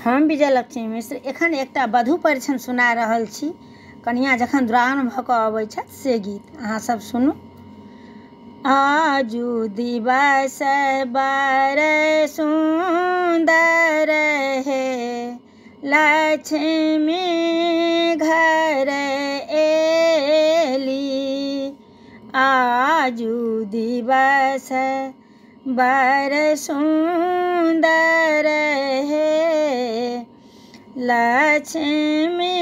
हम विजयलक्ष्मी मिश्र एखन एकटा वधू परिछन सुना रहल छी। कनिया जखन दुरागमन भऽ कऽ अबै छथि से गीत अहाँ सब सुनू। आजू दिवस बड़ सुंदर हे, लक्ष्मी घर एली। आजू दिवस बड़ सुंदर हे, लक्ष्मी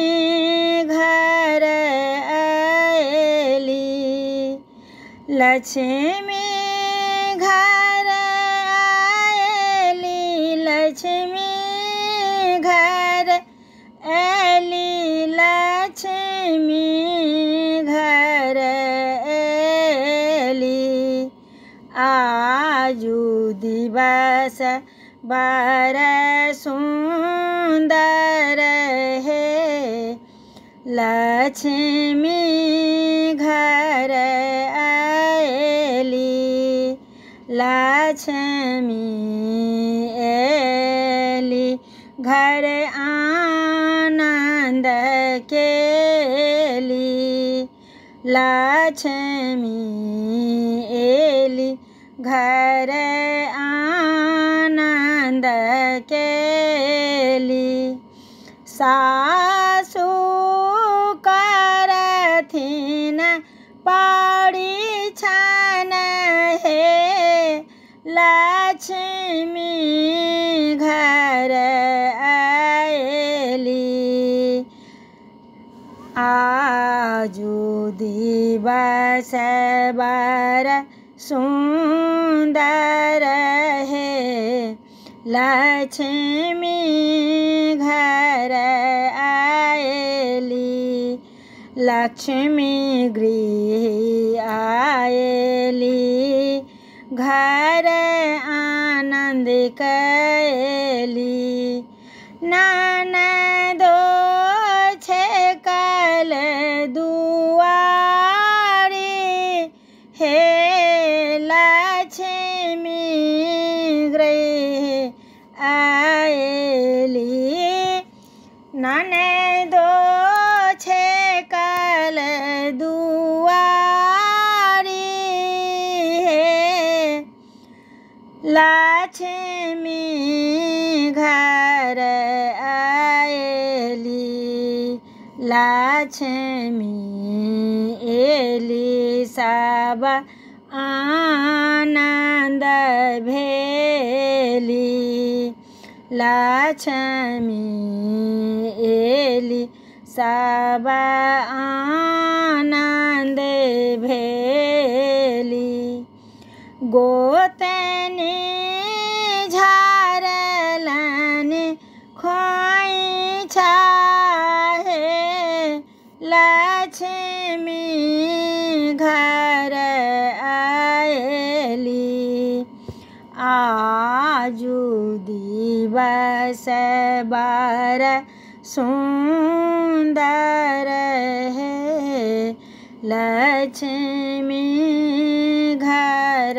घर आएली। लक्ष्मी घर आएली, लक्ष्मी घर आएली, लक्ष्मी घर आएली। आजू दिवस बड़ सुंदर हे, लक्ष्मी घर आएली। लक्ष्मी एली घर आनंद केली। लक्ष्मी एली घर आनंद केली। सासु करथिन परिछन हे, लक्ष्मी घर आएली। आजू दिवस बड़ सुंदर हे, लक्ष्मी घर आएली। लक्ष्मी गृह आएली, घर आनंद कैली। ननदो छेकल दुआरी हे, लक्ष्मी गृह आएली। ननदो छेकल दुआरी हे, लक्ष्मी घर आएली। लक्ष्मी एली सब आनंद भेली। लक्ष्मी एली सब आनंद भेली। गोतनी झारलन खोइछा हे, लक्ष्मी घर आएली। आजू दिवस बड़ सुंदर हे, लक्ष्मी घर